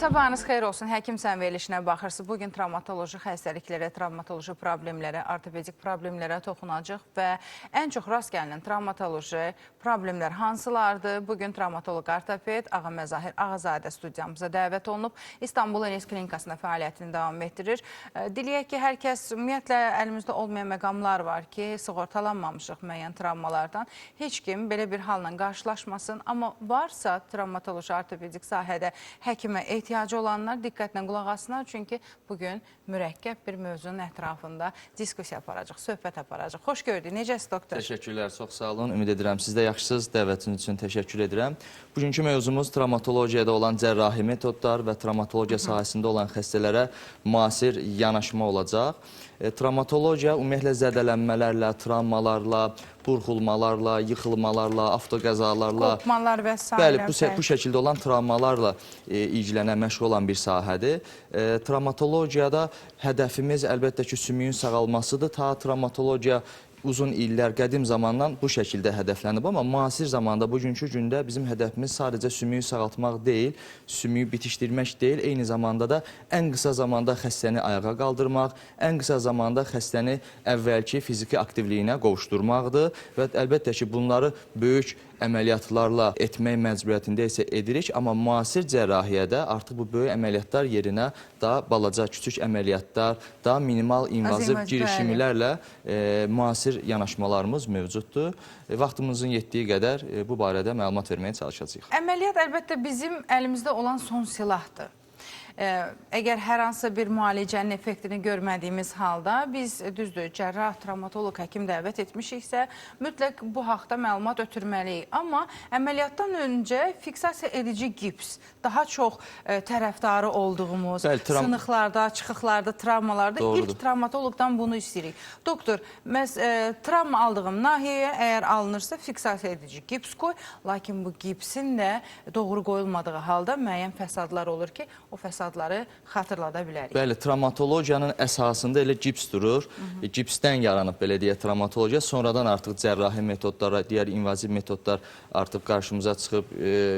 Sabahınız xeyir olsun. Həkimsən verilişinə baxırsınız. Bugün travmatoloji xəstəliklərə, travmatoloji problemlərə, ortopedik problemlərə toxunacaq və ən çox rast gələn travmatoloji problemlər hansılardır? Bugün travmatoloq ortoped Ağa Məzahir Ağazadə studiyamıza dəvət olunub. İstanbul Enes Klinikasında fəaliyyətini davam etdirir. Diləyək ki, hər kəs, ümumiyyətlə, əlimizdə olmayan məqamlar var ki, sığortalanmamışıq müəyyən travmalardan. Heç kim belə bir halla qarşılaşmasın. Amma varsa travmatoloji ortopedik sahədə həkimə ehtiyacı olanlar diqqətlə qulaq asınlar. Çünki bugün mürəkkəb bir mövzunun ətrafında diskusiya aparacaq, söhbət aparacaq. Xoş gördük. Necəsiz doktor? Təşəkkürlər, çox sağ olun. Ümid edirəm, siz də yaxşısınız. Dəvətiniz üçün təşəkkür edirəm. Bugünkü mövzumuz travmatologiyada olan cərrahi metodlar və travmatologiya sahəsində olan xəstələrə müasir yanaşma olacaq. Travmatologiya ümumiyyətlə zədələnmələrlə, travmalarla, burxulmalarla, yıxılmalarla, avtoqəzalarla, qorxmalar və s. Bəli, bu şəkildə olan travmalarla ilgilənən, məşğul olan bir sahədir. Travmatologiyada hədəfimiz əlbəttə ki, sümüyün sağalmasıdır. Ta travmatologiya uzun illər, qədim zamandan bu şəkildə hədəflənib, amma müasir zamanda, bugünkü gündə bizim hədəfimiz sadəcə sümüyü sağaltmaq deyil, sümüyü bitişdirmək deyil, eyni zamanda da ən qısa zamanda xəstəni ayağa qaldırmaq, ən qısa zamanda xəstəni əvvəlki fiziki aktivliyinə qovuşdurmaqdır və əlbəttə ki, bunları böyük əməliyyatlarla etmək məcburiyyətində isə edirik, amma müasir cərrahiyyədə artıq bu böyük əməliyyatlar yerinə daha balaca, küçük əməliyyatlar, daha minimal invaziv girişimlərlə müasir yanaşmalarımız mövcuddur. Vaxtımızın yetdiyi qədər bu barədə məlumat verməyə çalışacağıq. Əməliyyat əlbəttə bizim əlimizdə olan son silahdır. Əgər hər hansısa bir müalicənin effektini görmədiyimiz halda biz düzdür, cərrah, travmatoloq, həkim dəvət etmişiksə mütləq bu haqda məlumat ötürməliyik. Amma əməliyyatdan öncə fiksasiya edici gips, daha çox tərəfdarı olduğumuz sınıqlarda, çıxıqlarda, travmalarda ilk travmatoloqdan bunu istəyirik. Doktor, travma aldığım nahiyəyə əgər alınırsa fiksasiya edici gips qoy, lakin bu gipsin də doğru qoyulmadığı halda müəyyən fəsadlar olur ki, o fəsadları xatırlada bilərik. Bəli, travmatologiyanın əsasında elə gips durur. Gipsdən yaranıb, belə deyək, travmatologiya. Sonradan artıq cərrahi metodlara, digər invaziv metodlar artıq qarşımıza çıxıb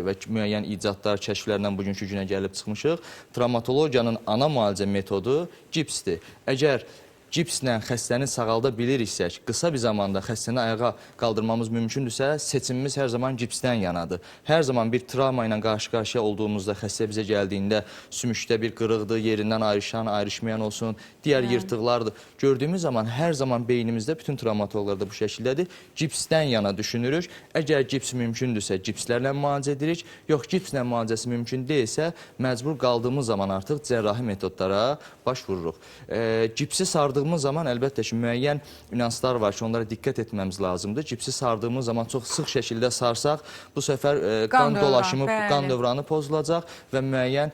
və müəyyən icadlar, kəşflərlə bugünkü günə gəlib çıxmışıq. Travmatologiyanın ana müalicə metodu gipsdir. Əgər gipslə xəstəni sağalda biliriksə, qısa bir zamanda xəstəni ayağa qaldırmamız mümkündürsə, seçimimiz hər zaman gipsdən yanadır. Hər zaman bir travma ilə qarşı-qarşıya olduğumuzda, xəstə bizə gəldiyində sümükdə bir qırıqdır, yerindən ayrışan, ayrışmayan olsun, digər yırtıqlardır. Gördüyümüz zaman hər zaman beynimizdə, bütün travmatoloqlarda bu şəkildədir, gipsdən yana düşünürük. Əgər gips mümkündürsə, gipslərlə müalicə edirik, yox, gipslə müalicəsi mümkün deyilsə, məcbur qaldığımız zaman artıq cərrahi metodlara baş vururuq. Gipsi sardığımız zaman əlbəttə ki, müəyyən nüanslar var ki, onlara diqqət etməmiz lazımdır. Gipsi sardığımız zaman çox sıx şəkildə sarsaq, bu səfər qan dolaşımı, qan dövranı pozulacaq və müəyyən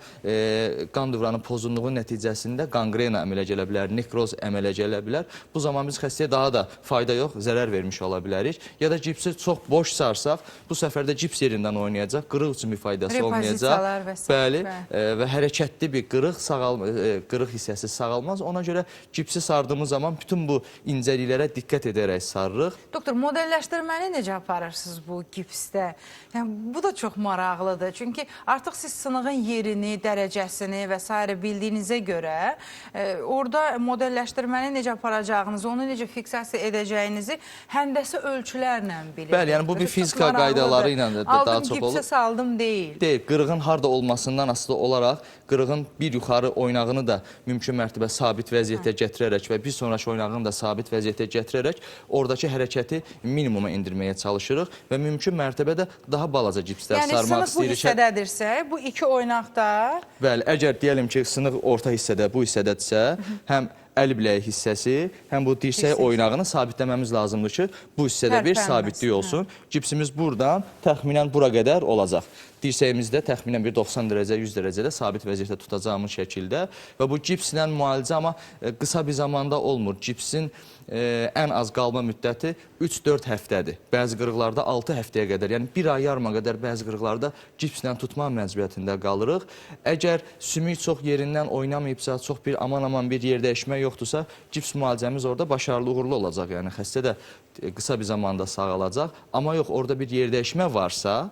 qan dövranı pozunluğu nəticəsində qanqrena əmələ gələ bilər, nekroz əmələ gələ bilər. Bu zaman biz xəstəyə daha da fayda yox, zərər vermiş ola bilərik. Ya da gipsi çox boş sarsaq, bu səfərdə gips yerindən oynayacaq, qırıq üçün bir faydası olmayacaq. Bəli, və hərəkətli bir qırıq hissəsi sağalmaz. Ona görə gipsi sardığımız zaman bütün bu incəliklərə diqqət edərək sarırıq. Doktor, modelləşdirməni necə aparırsınız bu gipsdə? Yəni, bu da çox maraqlıdır. Çünki artıq siz sınığın yerini, dərəcəsini və s. bildiyinizə görə orada modelləşdirməni necə aparacağınızı, onu necə fiksasiya edəcəyinizi həndəsi ölçülərlə bilirsiniz. Bəli, yəni bu bir fizika qaydaları ilə də daha çox olur. Aldım gipsə saldım deyil. Deyil, qırığın harda olmasından asılı olaraq qırığın bir yuxarı oynağını da mümkün mərtəbə sabit vəziyyətə gətirərək və bir sonraki oynağını da sabit vəziyyətə gətirərək oradakı hərəkəti minimuma indirməyə çalışırıq və mümkün mərtəbədə daha balaca gipslər sarmaq istəyirik. Yəni, sınıq bu hissədədirsə, bu iki oynaqda... Bəli, əgər deyəlim ki, sınıq orta hissədə, bu hissədədirsə, həm əl biləyi hissəsi, həm bu dirsək oynağını sabitləməmiz lazımdır ki, bu hissədə bir sabitlik olsun. Gipsimiz buradan təxminən bura qədər olacaq. Dirsəyimizdə təxminən bir 90 dərəcə, 100 dərəcədə sabit vəziyyətdə tutacağımız şəkildə və bu gipslə müalicə amma qısa bir zamanda olmur. Gipsin ən az qalma müddəti 3-4 həftədir. Bəzi qırıqlarda 6 həftəyə qədər, yəni bir ay yarıma qədər bəzi qırıqlarda gipslə tutma məcburiyyətində qalırıq. Əgər sümük çox yerindən oynamayıbsa, çox bir aman-aman bir yer dəyişmək yoxdursa, gips müalicəmiz orada başarılı uğurlu olacaq. Yəni xəstə də qısa bir zamanda sağalacaq. Amma yox, orada bir yer dəyişmə varsa,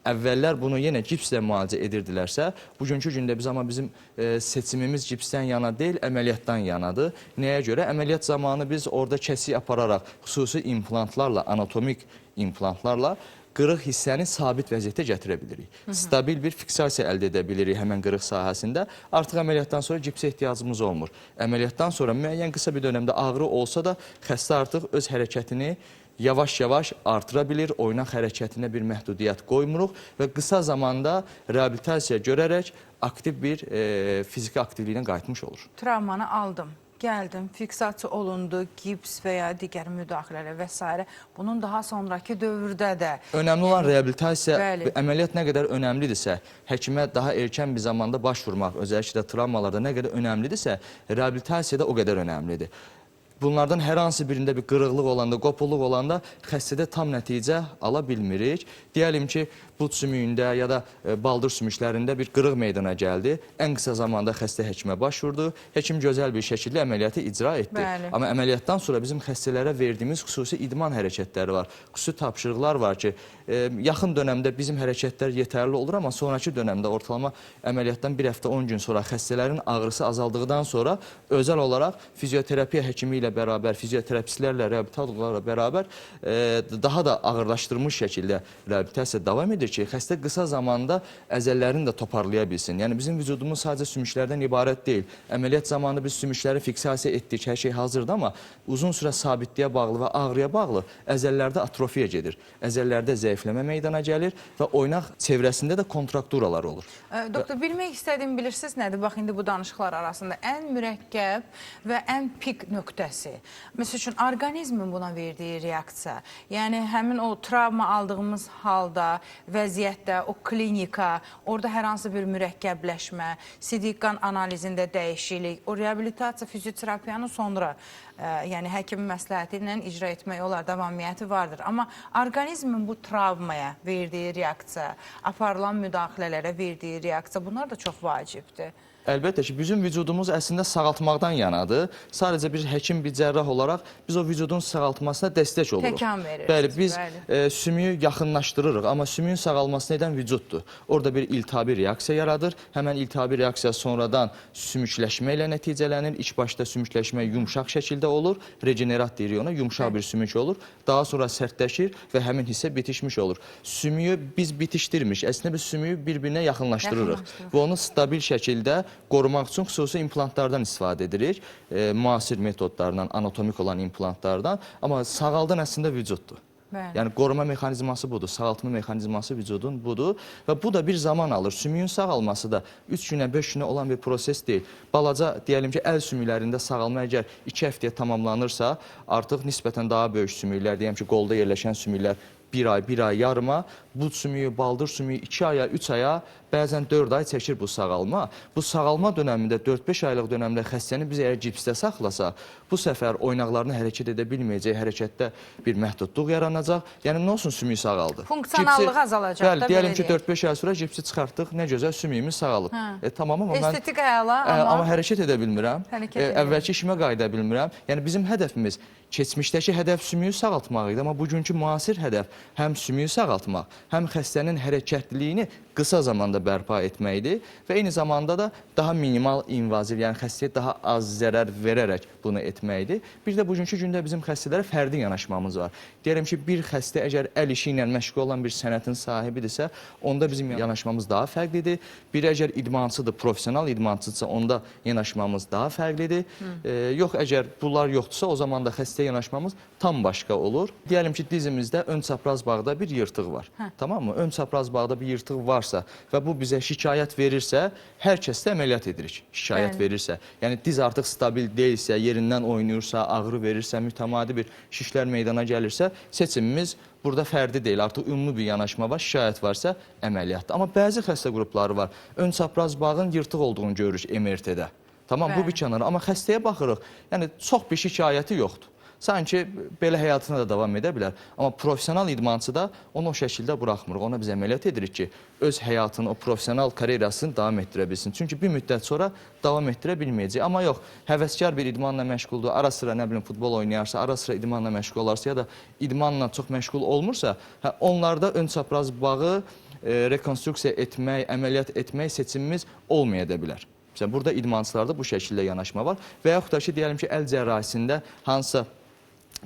əvvəllər bunu yenə gipslə müalicə edirdilərsə, bugünkü gündə bizim seçimimiz gipsdən yana deyil, əməliyyatdan yanadır. Nəyə görə? Əməliyyat zamanı biz orada kəsik apararaq xüsusi implantlarla, anatomik implantlarla qırıq hissəni sabit vəziyyətə gətirə bilirik. Stabil bir fiksasiya əldə edə bilirik həmən qırıq sahəsində. Artıq əməliyyatdan sonra gipsə ehtiyacımız olmur. Əməliyyatdan sonra müəyyən qısa bir dönəmdə ağrı olsa da xəstə artıq öz hərəkətini yavaş-yavaş artıra bilir, oynaq hərəkətinə bir məhdudiyyət qoymuruq və qısa zamanda reabilitasiya görərək aktiv bir fiziki aktivliyinə qayıtmış olur. Travmanı aldım. Gəldim, fiksasiya olundu, gips və ya digər müdaxilələr və s. Bunun daha sonraki dövrdə də... Önəmli olan reabilitasiya, Bəli. əməliyyat nə qədər önəmlidirsə, həkimə daha erkən bir zamanda başvurmaq, özelliklə də travmalarda nə qədər önəmlidirsə, reabilitasiya da o qədər önəmlidir. Bunlardan hər hansı birində bir qırıqlıq olanda, qopulluq olanda xəstədə tam nəticə ala bilmirik. Deyəlim ki, bud sümüyündə ya da baldır sümüklərində bir qırıq meydana gəldi. Ən qısa zamanda xəstə həkimə başvurdu. Həkim gözəl bir şəkildə əməliyyatı icra etdi. Bəli. Amma əməliyyatdan sonra bizim xəstələrə verdiyimiz xüsusi idman hərəkətləri var. Xüsusi tapşırıqlar var ki, yaxın dönəmdə bizim hərəkətlər yetərli olur, amma sonraki dönəmdə ortalama əməliyyatdan bir həftə 10 gün sonra xəstələrin ağrısı azaldıqdan sonra özəl olaraq fizioterapiya həkimi ilə bərabər, fizioterapistlərlə, reabilitatorlarla bərabər daha da ağırlaşdırılmış şəkildə reabilitasiya davam edir ki, xəstə qısa zamanda əzəllərini də toparlaya bilsin. Yəni bizim vücudumuz sadəcə sümüklərdən ibarət deyil. Əməliyyat zamanı biz sümükləri fiksasiya etdik, hər şey hazırdır, amma uzun sürə sabitliyə bağlı və ağrıya bağlı əzəllərdə atrofiya gedir. Əzəllərdə zəifləmə meydana gəlir və oynaq çevrəsində də kontrakturalar olur. Doktor, bilmək istədiyim bilirsiniz nədir? Bax, indi bu danışıqlar arasında ən mürəkkəb və ən pik nöqtəsi. Məsəl üçün, orqanizmin buna verdiyi reaksiya, yəni həmin o travma aldığımız halda, vəziyyətdə, o klinika, orada hər hansı bir mürəkkəbləşmə, sidik qan analizində dəyişiklik, o reabilitasiya, fizioterapiyanın sonra, yəni həkimin məsləhəti ilə icra etmək olar, davamiyyəti vardır. Amma orqanizmin bu travmaya verdiyi reaksiya, aparılan müdaxilələrə verdiyi reaksiya, bunlar da çox vacibdir. Əlbəttə ki, bizim vücudumuz əslində sağaltmaqdan yanadır. Sadəcə bir həkim, bir cərrah olaraq biz o vücudun sağaltmasına dəstək oluruq. Təkan verirsiniz. Bəli, biz sümüyü yaxınlaşdırırıq, amma sümüyün sağalmasını edən vücuddur. Orada bir iltihabi reaksiya yaradır. Həmən iltihabi reaksiya sonradan sümükləşmə ilə nəticələnir. İlk başda sümükləşmə yumşaq şəkildə olur. Regenerat deyirik ona, yumşaq bir sümük olur. Daha sonra sərtləşir və həmin hissə bitişmiş olur. Sümüyü biz bitişdirmiş. Əslində biz sümüyü bir-birinə yaxınlaşdırırıq. Və onu stabil şəkildə qorumaq üçün xüsusi implantlardan istifadə edirik. Müasir metodlardan, anatomik olan implantlardan. Amma sağaldan əslində vücuddur. Bəli. Yəni qoruma mexanizması budur, sağaltma mexanizması vücudun budur və bu da bir zaman alır. Sümüyün sağalması da 3 günə, 5 günə olan bir proses deyil. Balaca, deyəlim ki, əl sümüklərində sağalma əgər 2 həftəyə tamamlanırsa, artıq nisbətən daha böyük sümüklər, deyəm ki, qolda yerləşən sümüklər 1 ay yarıma, bud sümüyü, baldır sümüyü 2 aya, 3 aya, bəzən 4 ay çəkir bu sağalma. Bu sağalma dönəmində, 4-5 aylıq dönəmdə xəstəni biz əgər gipsdə saxlasaq, bu səfər oynaqlarını hərəkət edə bilməyəcək, hərəkətdə bir məhdudluq yaranacaq. Yəni, nə olsun sümüyü sağaldı? Funksionallıq azalacaq da, belə deyək ki, 4-5 ay sonra gipsi çıxartdıq, nə gözəl sümüyümüz sağalıb. Tamam, amma mən... Estetik əla, amma hərəkət edə bilmirəm, əvvəlki işimə qayıda bilmirəm. Yəni, bizim hədəfimiz keçmişdəki hədəf sümüyü sağaltmaq idi, amma bugünkü müasir hədəf həm sümüyü sağaltmaq, həm xəstənin hərəkətliliyini qısa zamanda bərpa etməkdir və eyni zamanda da daha minimal invaziv, yəni xəstəyə daha az zərər verərək bunu etməkdir. Bir də bugünkü gündə bizim xəstələrə fərdi yanaşmamız var. Deyərəm ki, bir xəstə əgər əl işi ilə məşğul olan bir sənətin sahibidirsə, onda bizim yanaşmamız daha fərqlidir. Biri əgər idmançıdır, professional idmançıdırsa, onda yanaşmamız daha fərqlidir. Yox, əgər bunlar yoxdursa, o zaman da xəstəyə yanaşmamız tam başqa olur. Deyəlim ki, dizimizdə ön çapraz bağda bir yırtıq var. Tamam mı? Ön çapraz bağda bir yırtıq varsa və bu bizə şikayət verirsə, hər kəsdə əməliyyat edirik. Şikayət verirsə, yəni diz artıq stabil deyilsə, yerindən oynayırsa, ağrı verirsə, mütəmadi bir şişlər meydana gəlirsə, seçimimiz burada fərdi deyil. Artıq ümumi bir yanaşma var, şikayət varsa əməliyyatdır. Amma bəzi xəstə qrupları var. Ön çapraz bağın yırtıq olduğunu görürük MRT-də. Tamam, bu bir kənara. Amma xəstəyə baxırıq, yəni çox bir şikayəti yoxdur. sanki belə həyatına da davam edə bilər. Amma professional idmançı da onu o şəkildə buraxmırıq. Ona biz əməliyyat edirik ki, öz həyatını, o professional karyerasını davam etdirə bilsin. Çünki bir müddət sonra davam etdirə bilməyəcək. Amma yox, həvəskar bir idmanla məşğuldur, ara sıra nə bilim futbol oynayarsa, ara sıra idmanla məşğul olarsa ya da idmanla çox məşğul olmursa, onlarda ön çapraz bağı rekonstruksiya etmək, əməliyyat etmək seçimimiz olmaya da bilər. Məsələn, burada idmançılarda bu şəkildə yanaşma var və yaxud da ki, deyəlim ki, əl cərrahisində hansısa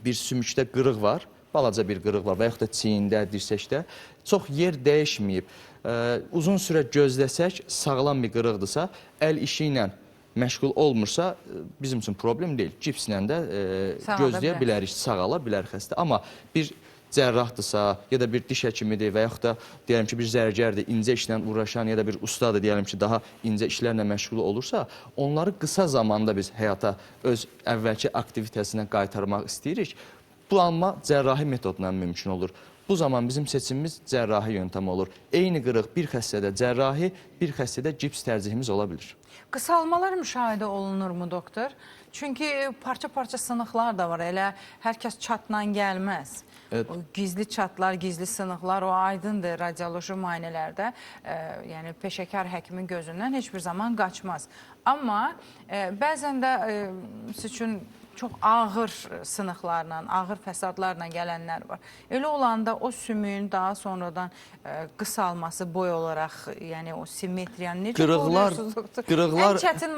bir sümükdə qırıq var, balaca bir qırıq var və yaxud da çiyində, dirsəkdə çox yer dəyişməyib. Uzun sürə gözləsək, sağlam bir qırıqdırsa, əl işi ilə məşğul olmursa, bizim üçün problem deyil. Cipslə də gözləyə bilərik, sağala bilər xəstə. Amma bir cərrahdırsa, ya da bir diş həkimidir və yaxud da deyəlim ki, bir zərgərdir, incə işlə uğraşan ya da bir ustadır, deyəlim ki, daha incə işlərlə məşğul olursa, onları qısa zamanda biz həyata öz əvvəlki aktivitəsinə qaytarmaq istəyirik. Bu amma cərrahi metodla mümkün olur. Bu zaman bizim seçimimiz cərrahi yöntəm olur. Eyni qırıq bir xəstədə cərrahi, bir xəstədə cips tərcihimiz ola bilir. Qısalmalar müşahidə olunurmu doktor? Çünki parça-parça sınıqlar da var. Elə hər kəs çatla gəlməz. Evet. O gizli çatlar, gizli sınıqlar o aydındır radioloji müayinələrdə. Yəni peşəkar həkimin gözündən heç bir zaman qaçmaz. Amma bəzən də siz üçün çox ağır sınıqlarla, ağır fəsadlarla gələnlər var. Elə olanda o sümüyün daha sonradan qısalması boy olaraq, yəni o simmetriyanı necə qoruyorsunuz? Qırıqlar ən çətin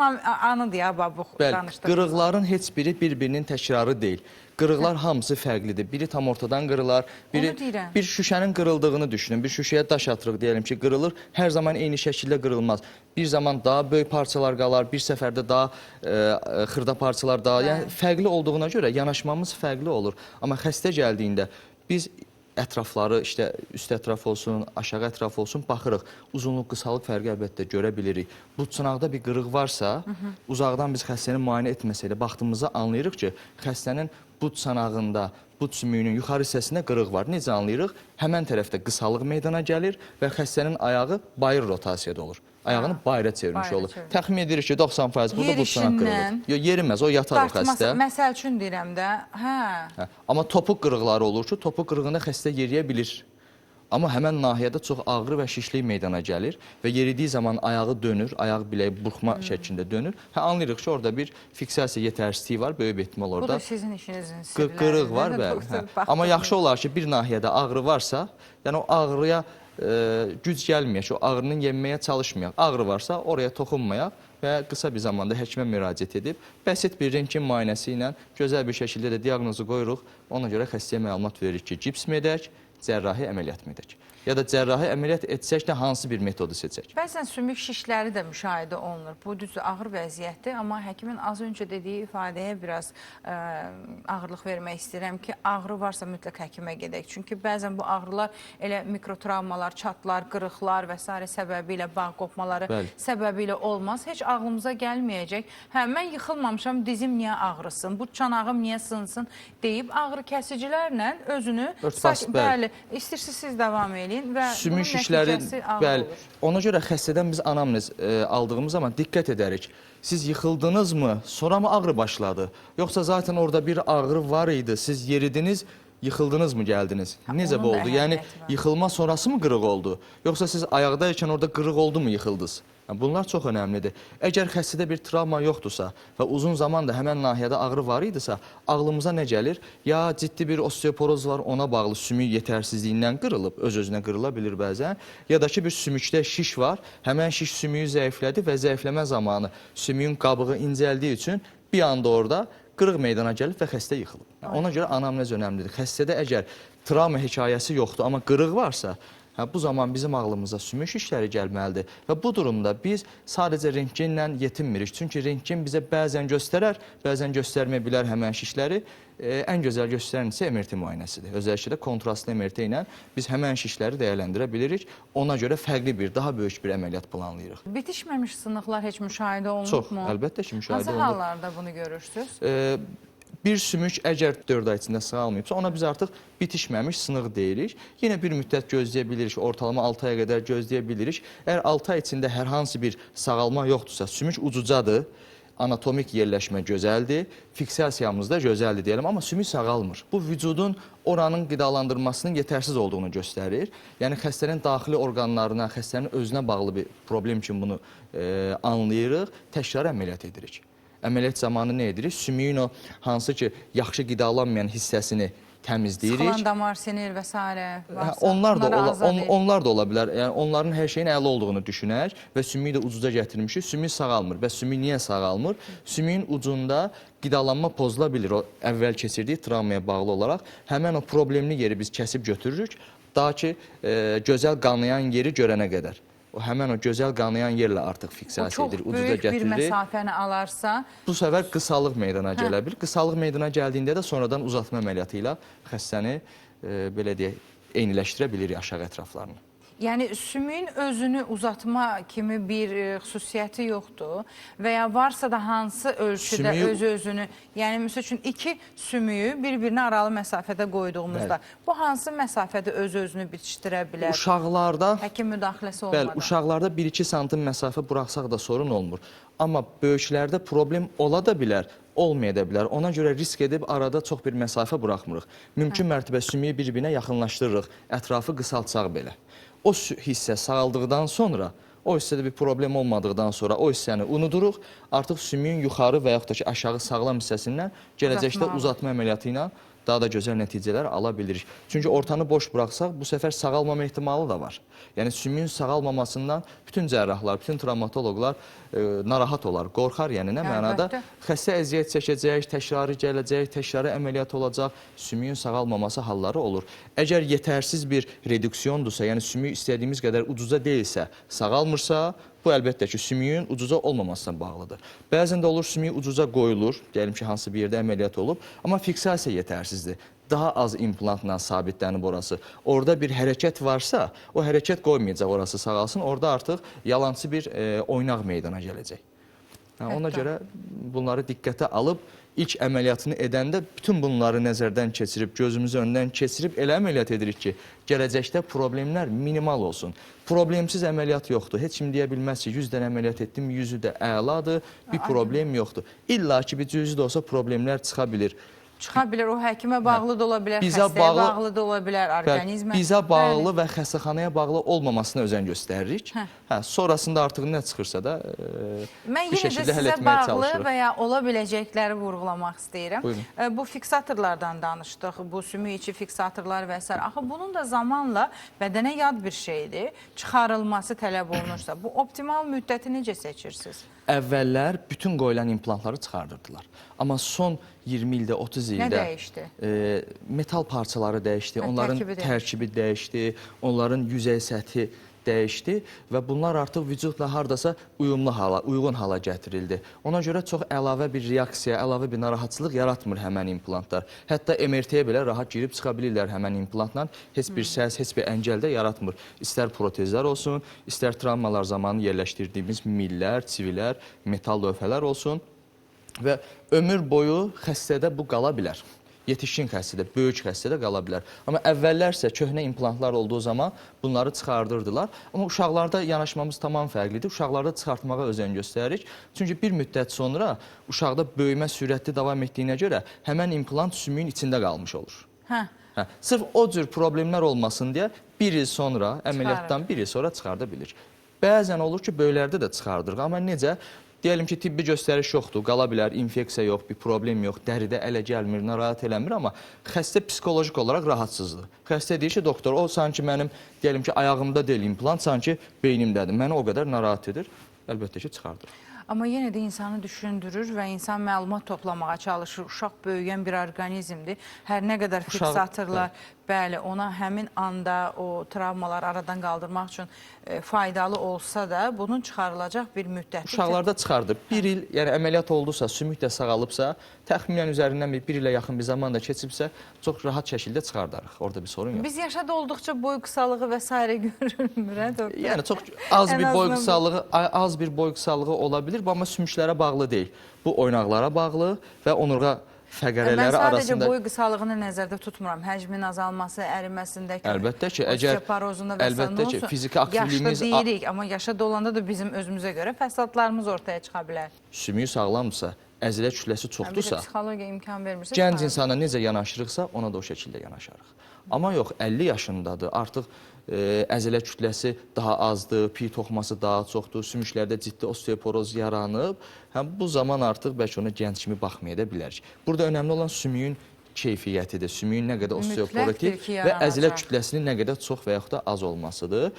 anıdır ya bu danışdığınız. Qırıqların heç biri bir-birinin təkrarı deyil. Qırıqlar hamısı fərqlidir. Biri tam ortadan qırılar, bir şüşənin qırıldığını düşünün. Bir şüşəyə daş atırıq, deyəlim ki, qırılır. Hər zaman eyni şəkildə qırılmaz. Bir zaman daha böyük parçalar qalar, bir səfərdə daha xırda parçalar daha. Yəni fərqli olduğuna görə yanaşmamız fərqli olur. Amma xəstə gəldiyində biz ətrafları, işte üst ətraf olsun, aşağı ətraf olsun, baxırıq. Uzunluq, qısalıq fərqi əlbəttə görə bilirik. Bu çınaqda bir qırıq varsa, uzaqdan biz xəstəni müayinə etməsəylə baxdığımızda anlayırıq ki, xəstənin bud çanağında, bud sümüyünün yuxarı hissəsində qırıq var. Necə anlayırıq? Həmən tərəfdə qısalıq meydana gəlir və xəstənin ayağı bayır rotasiyada olur. Ayağını bayıra çevirmiş olur. Təxmin edirik ki, 90% burada bud çanaq qırılır. Yox, yeriməz, o yatar o xəstə. Məsəl üçün deyirəm də. Amma topuq qırıqları olur ki, topuq qırığında xəstə yeriyə bilir. Amma həmən nahiyədə çox ağrı və şişlik meydana gəlir və yeridiyi zaman ayağı dönür, ayaq biləyi burxma şəklində dönür. Anlayırıq ki, orada bir fiksasiya yetərsizliyi var, böyük bir ehtimal orada. Bu da sizin işinizin sirləri. Qırıq var, bəli. Amma yaxşı olar ki, bir nahiyədə ağrı varsa, yəni o ağrıya güc gəlməyək, o ağrının yenməyə çalışmayaq. Ağrı varsa, oraya toxunmayaq və qısa bir zamanda həkimə müraciət edib, bəsit bir rentgen müayinəsi ilə gözəl bir şəkildə də diaqnozu qoyuruq. Ona görə xəstəyə məlumat veririk ki, cips mi edək, cərrahi əməliyyat mı edək? Ya da cərrahi əməliyyat etsək də hansı bir metodu seçək? Bəzən sümük şişləri də müşahidə olunur. Bu düzdür, ağır vəziyyətdir, amma həkimin az öncə dediyi ifadəyə biraz ağırlıq vermək istəyirəm ki, ağrı varsa mütləq həkimə gedək. Çünki bəzən bu ağrılar elə mikrotravmalar, çatlar, qırıqlar və s. səbəbi ilə, bağ qopmaları səbəbi ilə olmaz. Heç ağlımıza gəlməyəcək. Hə, mən yıxılmamışam, dizim niyə ağrısın, bu çanağım niyə sınsın deyib ağrı kəsicilərlə özünü... Bəli, istəyirsiniz siz davam edin. Sümük şişləri, bəli, ona görə xəstədən biz anamnez aldığımız zaman diqqət edərik. Siz yıxıldınızmı, sonra mı ağrı başladı? Yoxsa zaten orada bir ağrı var idi, siz yeridiniz, yıxıldınız mı, gəldiniz? Necə bu oldu? Yəni, yıxılma sonrası mı qırıq oldu? Yoxsa siz ayaqdayken orada qırıq oldu mu, yıxıldınız? Bunlar çox önəmlidir. Əgər xəstədə bir travma yoxdursa və uzun zaman da həmən nahiyədə ağrı var idisə, ağlımıza nə gəlir? Ya ciddi bir osteoporoz var, ona bağlı sümük yetərsizliyindən qırılıb, öz-özünə qırıla bilir bəzən. Ya da ki, bir sümükdə şiş var, həmən şiş sümüyü zəiflədi və zəifləmə zamanı sümüyün qabığı incəldiyi üçün bir anda orada qırıq meydana gəlib və xəstə yıxılıb. Ona görə anamnez önəmlidir. Xəstədə əgər travma hekayəsi yoxdur, amma qırıq varsa, bu zaman bizim ağlımıza sümük şişləri gəlməlidir və bu durumda biz sadəcə rentgenlə yetinmirik. Çünki rentgen bizə bəzən göstərər, bəzən göstərməyə bilər həmən şişləri. Ən gözəl göstərən isə MRT müayinəsidir. Özəlliklə də kontrastlı MRT ilə biz həmən şişləri dəyərləndirə bilirik. Ona görə fərqli bir, daha böyük bir əməliyyat planlayırıq. Bitişməmiş sınıqlar heç müşahidə olunur mu? Çox, əlbəttə ki, müşahidə olunur. Hansı hallarda bunu görürsünüz? Bir sümük əgər 4 ay içində sığalmayıbsa, ona biz artıq bitişməmiş sınıq deyirik. Yenə bir müddət gözləyə bilirik, ortalama 6 aya qədər gözləyə bilirik. Əgər 6 ay içində hər hansı bir sağalma yoxdursa, sümük ucucadır, anatomik yerləşmə gözəldir, fiksasiyamız da gözəldir deyəlim, amma sümük sağalmır. Bu vücudun oranın qidalandırmasının yetərsiz olduğunu göstərir. Yəni xəstənin daxili orqanlarına, xəstənin özünə bağlı bir problem kimi bunu anlayırıq, təkrar əməliyyat edirik. Əməliyyat zamanı nə edirik? Sümüyün o hansı ki yaxşı qidalanmayan hissəsini təmizləyirik. Sıxılan damar, sinir və s. Onlar da ola bilər. Yəni, onların hər şeyin əla olduğunu düşünək və sümüyü də ucuza gətirmişik. Sümük sağalmır. Və sümük niyə sağalmır? Sümüyün ucunda qidalanma pozula bilir. O əvvəl keçirdiyi travmaya bağlı olaraq həmən o problemli yeri biz kəsib götürürük. Daha ki, gözəl qanayan yeri görənə qədər. Həmən o gözəl qanayan yerlə artıq fiksasiya edir, ucuza gətirir. Çox böyük bir gətirilir. məsafəni alarsa... Bu səfər qısalıq meydana gələ bilir. Qısalıq meydana gəldiyində də sonradan uzatma əməliyyatı ilə xəstəni, belə deyək, eyniləşdirə bilirik aşağı ətraflarını. Yəni, sümüyün özünü uzatma kimi bir xüsusiyyəti yoxdur və ya varsa da hansı ölçüdə öz-özünü, yəni, məsəl üçün, iki sümüyü bir-birinə aralı məsafədə qoyduğumuzda, bu hansı məsafədə öz-özünü bitişdirə bilər? Uşaqlarda, həkim müdaxiləsi olmadan. Bəli, uşaqlarda 1-2 santim məsafə buraxsaq da sorun olmur. Amma böyüklərdə problem ola da bilər, olmaya da bilər. Ona görə risk edib arada çox bir məsafə buraxmırıq. Mümkün mərtəbə sümüyü bir-birinə yaxınlaşdırırıq, ətrafı qısaltsaq belə. O hissə sağaldıqdan sonra, o hissədə bir problem olmadıqdan sonra o hissəni unuduruq. Artıq sümüyün yuxarı və yaxud da ki, aşağı sağlam hissəsindən gələcəkdə uzatma əməliyyatı ilə daha da gözəl nəticələr ala bilirik. Çünki ortanı boş buraxsaq, bu səfər sağalmama ehtimalı da var. Yəni, sümüyün sağalmamasından bütün cərrahlar, bütün travmatoloqlar narahat olar, qorxar. Yəni, nə mənada? Xəstə əziyyət çəkəcək, təkrarı gələcək, təkrarı əməliyyat olacaq, sümüyün sağalmaması halları olur. Əgər yetərsiz bir reduksiyondursa, yəni sümük istədiyimiz qədər ucuza deyilsə, sağalmırsa, bu əlbəttə ki, sümüyün ucuza olmamasına bağlıdır. Bəzən də olur, sümük ucuza qoyulur, gəlin ki, hansı bir yerdə əməliyyat olub, amma fiksasiya yetərsizdir. Daha az implantla sabitlənib orası. Orada bir hərəkət varsa, o hərəkət qoymayacaq orası sağalsın, orada artıq yalançı bir oynaq meydana gələcək. Ona görə bunları diqqətə alıb, ilk əməliyyatını edəndə bütün bunları nəzərdən keçirib, gözümüzü öndən keçirib elə əməliyyat edirik ki, gələcəkdə problemlər minimal olsun. Problemsiz əməliyyat yoxdur. Heç kim deyə bilməz ki, 100 dənə əməliyyat etdim, 100-ü də əladır, bir problem yoxdur. İlla ki, bir cüzü də olsa problemlər çıxa bilir. Çıxa bilir, o həkimə bağlı da ola bilər, xəstəyə bağlı da ola bilər, orqanizmə. Bizə bağlı və xəstəxanaya bağlı olmamasına özən göstəririk. Sonrasında artıq nə çıxırsa da bir şəkildə həll etməyə çalışırıq. Mən yenə də sizə bağlı və ya ola biləcəkləri vurğulamaq istəyirəm. Bu fiksatorlardan danışdıq, bu sümük içi fiksatorlar və s. Axı, bunun da zamanla bədənə yad bir şeydir. Çıxarılması tələb olunursa, bu optimal müddəti necə seçirsiniz? Əvvəllər bütün qoyulan implantları çıxardırdılar. Amma son 20 ildə, 30 ildə... Nə dəyişdi? Metal parçaları dəyişdi, onların tərkibi dəyişdi, onların yüzey səthi dəyişdi və bunlar artıq vücudla haradasa uyğun hala gətirildi. Ona görə çox əlavə bir reaksiya, əlavə bir narahatçılıq yaratmır həmən implantlar. Hətta MRT-yə belə rahat girib çıxa bilirlər həmən implantla. Heç bir səs, heç bir əngəl də yaratmır. İstər protezlər olsun, istər travmalar zamanı yerləşdirdiyimiz millər, çivilər, metal lövhələr olsun və ömür boyu xəstədə bu qala bilər. Yetişkin xəstədə, böyük xəstədə qala bilər. Amma əvvəllərsə köhnə implantlar olduğu zaman bunları çıxardırdılar. Amma uşaqlarda yanaşmamız tamam fərqlidir. Uşaqlarda çıxartmağa özən göstəririk. Çünki bir müddət sonra uşaqda böyümə sürətli davam etdiyinə görə həmən implant sümüyün içində qalmış olur. Sırf o cür problemlər olmasın deyə bir il sonra, əməliyyatdan bir il sonra çıxarda bilir. Bəzən olur ki, böyüklərdə də çıxardırıq. Amma necə? Deyəlim ki, tibbi göstəriş yoxdur, qala bilər, infeksiya yox, bir problem yox, dəridə ələ gəlmir, narahat eləmir, amma xəstə psixolojik olaraq rahatsızdır. Xəstə deyir ki, doktor, o sanki mənim, deyəlim ki, ayağımda deyil implant, sanki beynimdədir. Məni o qədər narahat edir, əlbəttə ki, çıxardır. Amma yenə də insanı düşündürür və insan məlumat toplamağa çalışır. Uşaq böyüyən bir orqanizmdir. Hər nə qədər fiksatorlar, bəli, ona həmin anda o travmalar aradan qaldırmaq üçün faydalı olsa da, bunun çıxarılacaq bir müddəti... Uşaqlarda çıxardır. Bir il, yəni əməliyyat oldusa, sümük də sağalıbsa, təxminən üzərindən bir ilə yaxın bir zaman da keçibsə, çox rahat şəkildə çıxardarıq. Orada bir sorun yox. Biz yaşada olduqca boy qısalığı və s. görülmür, doktor? Yəni, çox az bir boy qısalığı ola bilir, amma sümüklərə bağlı deyil. Bu oynaqlara bağlı və onurğa fəqərələri Mən sadəcə arasında... boy qısalığını nəzərdə tutmuram. Həcmin azalması, əriməsindəki... Əlbəttə ki, əgər... Əlbəttə ki, fiziki aktivliyimiz... Yaşlı deyirik, amma yaşa dolanda da bizim özümüzə görə fəsadlarımız ortaya çıxa bilər. Sümüyü sağlamdırsa, əzilə kütləsi çoxdursa, psixologiya imkan vermirsə... Gənc insana necə yanaşırıqsa, ona da o şəkildə yanaşarıq. Amma yox, 50 yaşındadır, artıq əzilə kütləsi daha azdır, piy toxuması daha çoxdur, sümüklərdə ciddi osteoporoz yaranıb. Bu zaman artıq bəlkə ona gənc kimi baxmaya da bilərik. Burada önəmli olan sümüyün keyfiyyətidir, sümüyün nə qədər osteoporotik və əzilə kütləsinin nə qədər çox və yaxud da az olmasıdır.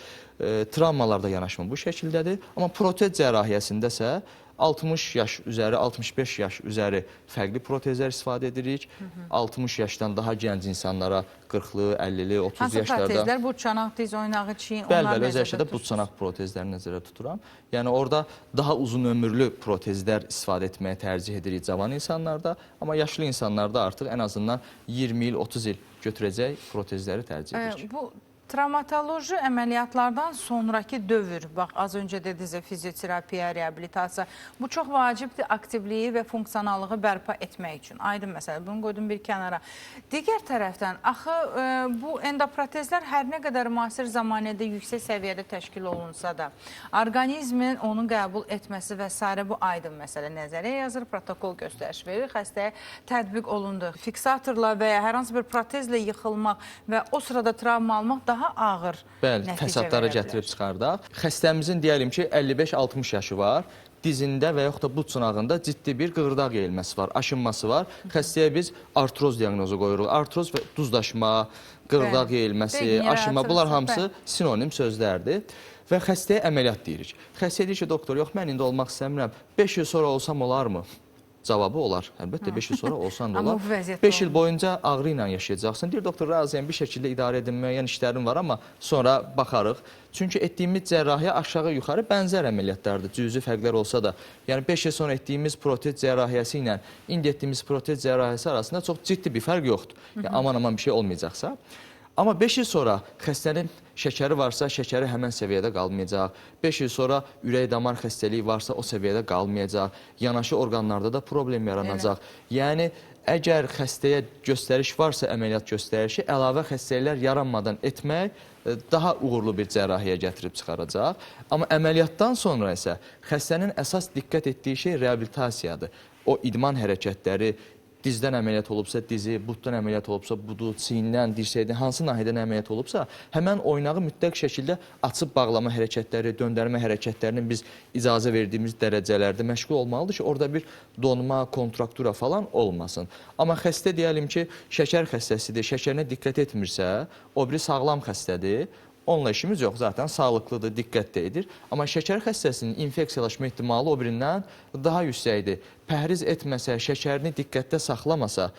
Travmalarda yanaşma bu şəkildədir. Amma protez cərrahiyyəsindəsə 60 yaş üzəri, 65 yaş üzəri fərqli protezlər istifadə edirik. 60 yaşdan daha gənc insanlara 40-lı, 50-li, 30 yaşlarda... Hansı protezlər? Bu çanaq, diz oynağı, çiyin... Bəli, öz əşədə bu çanaq protezlərini nəzərə tuturam. Yəni, orada daha uzun ömürlü protezlər istifadə etməyə tərcih edirik cavan insanlarda. Amma yaşlı insanlarda artıq ən azından 20 il, 30 il götürəcək protezləri tərcih edirik. Bu travmatoloji əməliyyatlardan sonraki dövr, bax, az öncə dedinizə, fizioterapiya, reabilitasiya, bu çox vacibdir aktivliyi və funksionallığı bərpa etmək üçün. Aydın məsələ, bunu qoydum bir kənara. Digər tərəfdən, axı, bu endoprotezlər hər nə qədər müasir zamanədə yüksək səviyyədə təşkil olunsa da, orqanizmin onu qəbul etməsi və s. bu aydın məsələ nəzərə yazır, protokol göstəriş verir, xəstəyə tətbiq olundu. Fiksatorla və ya hər hansı bir protezlə yıxılmaq və o sırada travma almaq daha ağır nəticə verə bilər. Fəsadlara gətirib çıxardaq. Xəstəmizin deyəlim ki, 55-60 yaşı var. Dizində və yaxud da but çınağında ciddi bir qığırdaq yeyilməsi var, aşınması var. Xəstəyə biz artroz diaqnozu qoyuruq. Artroz və duzlaşma, qığırdaq yeyilməsi, aşınma, bunlar hamısı sinonim sözlərdir. Və xəstəyə əməliyyat deyirik. Xəstəyə deyir ki, doktor, yox, mən indi olmaq istəmirəm. 5 il sonra olsam olarmı? Cavabı olar. Əlbəttə 5 il sonra olsan da olar. 5 il boyunca ağrı ilə yaşayacaqsın. Deyir, doktor, razıyam, bir şəkildə idarə edin, müəyyən işlərim var, amma sonra baxarıq. Çünki etdiyimiz cərrahiyyə aşağı-yuxarı bənzər əməliyyatlardır, cüzi fərqlər olsa da. Yəni 5 il sonra etdiyimiz protez cərrahiyyəsi ilə indi etdiyimiz protez cərrahiyyəsi arasında çox ciddi bir fərq yoxdur. Yəni, aman-aman bir şey olmayacaqsa. Amma 5 il sonra xəstənin şəkəri varsa, şəkəri həmən səviyyədə qalmayacaq. 5 il sonra ürək-damar xəstəliyi varsa, o səviyyədə qalmayacaq. Yanaşı orqanlarda da problem yaranacaq. Yəni, əgər xəstəyə göstəriş varsa, əməliyyat göstərişi, əlavə xəstəliklər yaranmadan etmək daha uğurlu bir cərrahiyyə gətirib çıxaracaq. Amma əməliyyatdan sonra isə xəstənin əsas diqqət etdiyi şey reabilitasiyadır. O idman hərəkətləri, dizdən əməliyyat olubsa dizi, buddan əməliyyat olubsa budu, çiyindən, dirsəkdən, hansı nahiyədən əməliyyat olubsa, həmən oynağı mütləq şəkildə açıb bağlama hərəkətləri, döndərmə hərəkətlərinin biz icazə verdiyimiz dərəcələrdə məşğul olmalıdır ki, orada bir donma, kontraktura falan olmasın. Amma xəstə deyəlim ki, şəkər xəstəsidir, şəkərinə diqqət etmirsə, o biri sağlam xəstədir. Onunla işimiz yox, zaten sağlıqlıdır, diqqətdə edir. Amma şəkər xəstəsinin infeksiyalaşma ehtimalı o birindən daha yüksəkdir. Pəhriz etməsə, şəkərini diqqətdə saxlamasa,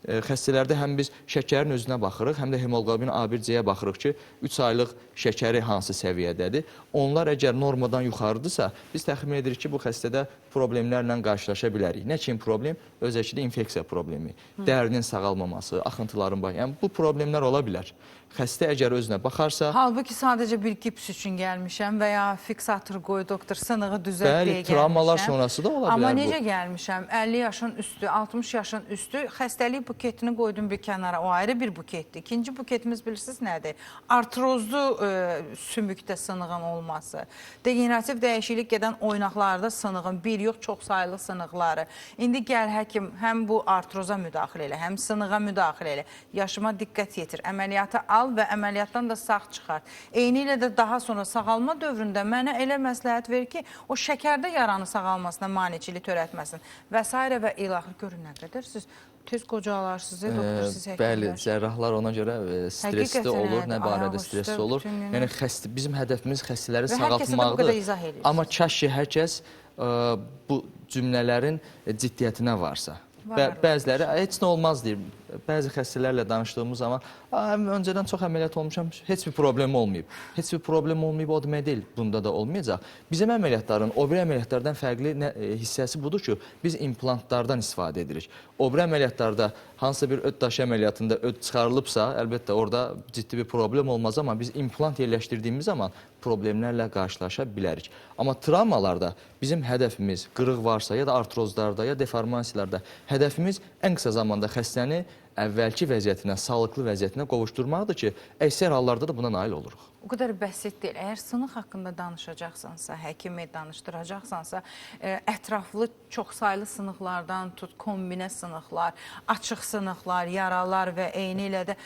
xəstələrdə həm biz şəkərin özünə baxırıq, həm də hemoqlobin A1C-yə baxırıq ki, 3 aylıq şəkəri hansı səviyyədədir. Onlar əgər normadan yuxarıdırsa, biz təxmin edirik ki, bu xəstədə problemlərlə qarşılaşa bilərik. Nə kimi problem? Özəkidə infeksiya problemi, dərinin sağalmaması, axıntıların başı. Yəni, bu problemlər ola bilər. Xəstə əgər özünə baxarsa... Halbuki sadəcə bir gips üçün gəlmişəm və ya fiksator qoy, doktor, sınığı düzət deyə gəlmişəm. Bəli, travmalar sonrası da ola bilər bu. Amma necə gəlmişəm? 50 yaşın üstü, 60 yaşın üstü xəstəlik buketini qoydum bir kənara. O ayrı bir buketdir. İkinci buketimiz bilirsiniz nədir? Artrozlu sümükdə sınığın olması. Degenerativ dəyişiklik gedən oynaqlarda sınığın, bir yox, çox sayılı sınıqları. İndi gəl həkim həm bu artroza müdaxilə elə, həm sınığa müdaxilə elə. Yaşıma diqqət yetir, əməliyyata al və əməliyyatdan da sağ çıxart. Eyni ilə də daha sonra sağalma dövründə mənə elə məsləhət verir ki, o şəkərdə yaranı sağalmasına maneçilik törətməsin və s. və ilaxır. Görün nə qədər siz tez qocalarsınız, doktor, siz həkimlər. Bəli, cərrahlar ona görə stresli olur, nə barədə stresli olur. Yəni, bizim hədəfimiz xəstələri sağaltmaqdır. Amma kaş ki, hər kəs bu cümlələrin ciddiyyətinə varsa. Bəziləri heç nə olmaz deyir. bəzi xəstələrlə danışdığımız zaman öncədən çox əməliyyat olmuşam, heç bir problem olmayıb. Heç bir problem olmayıb o demək deyil, bunda da olmayacaq. Bizim əməliyyatların o biri əməliyyatlardan fərqli hissəsi budur ki, biz implantlardan istifadə edirik. O biri əməliyyatlarda hansısa bir öd daşı əməliyyatında öd çıxarılıbsa, əlbəttə orada ciddi bir problem olmaz, amma biz implant yerləşdirdiyimiz zaman problemlərlə qarşılaşa bilərik. Amma travmalarda bizim hədəfimiz qırıq varsa ya da artrozlarda ya deformasiyalarda hədəfimiz ən qısa zamanda xəstəni əvvəlki vəziyyətinə, sağlıqlı vəziyyətinə qovuşdurmaqdır ki, əksər hallarda da buna nail oluruq. O qədər bəsit deyil. Əgər sınıq haqqında danışacaqsansa, həkimi danışdıracaqsansa, ətraflı çoxsaylı sınıqlardan tut, kombinə sınıqlar, açıq sınıqlar, yaralar və eyni ilə də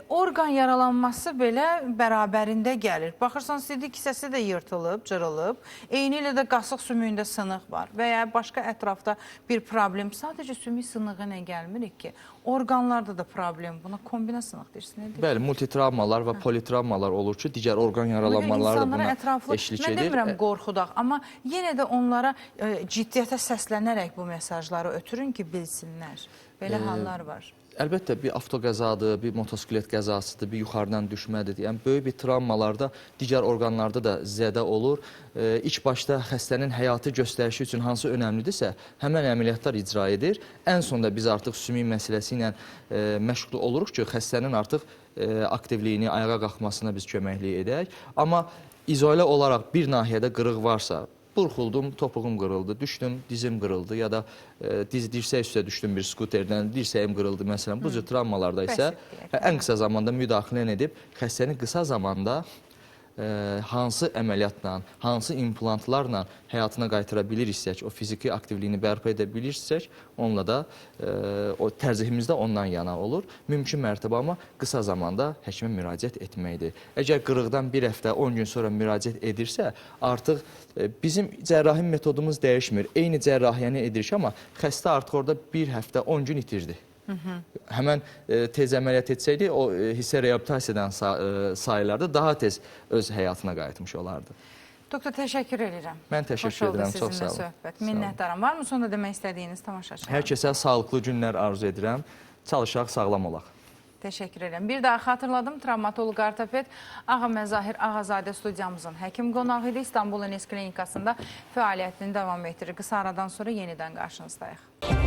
orqan yaralanması belə bərabərində gəlir. Baxırsan, sidik hissəsi də yırtılıb, cırılıb, eyni ilə də qasıq sümüyündə sınıq var və ya başqa ətrafda bir problem. Sadəcə sümük sınığı ilə gəlmirik ki, orqanlarda da problem. Buna kombinə sınıq deyirsiniz. Bəli, multitravmalar və politravmalar olur ki, digər orqan yaralanmaları da buna eşlik edir. Mən demirəm qorxudaq, amma yenə də onlara ciddiyyətə səslənərək bu mesajları ötürün ki, bilsinlər. Belə hallar var. Əlbəttə, bir avtoqəzadır, bir motosiklet qəzasıdır, bir yuxarıdan düşmədir. Yəni, böyük bir travmalarda digər orqanlarda da zədə olur. İlk başda xəstənin həyatı göstərişi üçün hansı önəmlidirsə, həmən əməliyyatlar icra edir. Ən sonda biz artıq sümük məsələsi ilə məşğul oluruq ki, xəstənin artıq aktivliyini, ayağa qalxmasına biz köməklik edək. Amma izolə olaraq bir nahiyədə qırıq varsa, burxuldum, topuğum qırıldı, düşdüm, dizim qırıldı ya da dirsək üstə düşdüm bir skuterdən, dirsəyim qırıldı məsələn. Bu cür travmalarda isə ən qısa zamanda müdaxilə edib xəstəni qısa zamanda hansı əməliyyatla, hansı implantlarla həyatına qaytıra bilirsək, o fiziki aktivliyini bərpa edə bilirsək, onunla da o tərcihimiz də ondan yana olur. Mümkün mərtəbə amma qısa zamanda həkimə müraciət etməkdir. Əgər qırıqdan bir həftə, 10 gün sonra müraciət edirsə, artıq bizim cərrahi metodumuz dəyişmir. Eyni cərrahiyyəni edirik, amma xəstə artıq orada bir həftə, 10 gün itirdi. Həmən tez əməliyyat etsəydi, o hissə reabilitasiyadan sayılarda daha tez öz həyatına qayıtmış olardı. Doktor, təşəkkür edirəm. Mən təşəkkür edirəm, çox sağ olun. Minnətdaram. Varmı sonda demək istədiyiniz tamaşaçılar? Hər kəsə sağlıqlı günlər arzu edirəm. Çalışaq, sağlam olaq. Təşəkkür edirəm. Bir daha xatırladım, travmatoloq ortoped Ağa Məzahir Ağazadə studiyamızın həkim qonağı idi. İstanbul Enes Klinikasında fəaliyyətini davam etdirir. Qısa aradan sonra yenidən qarşınızdayıq.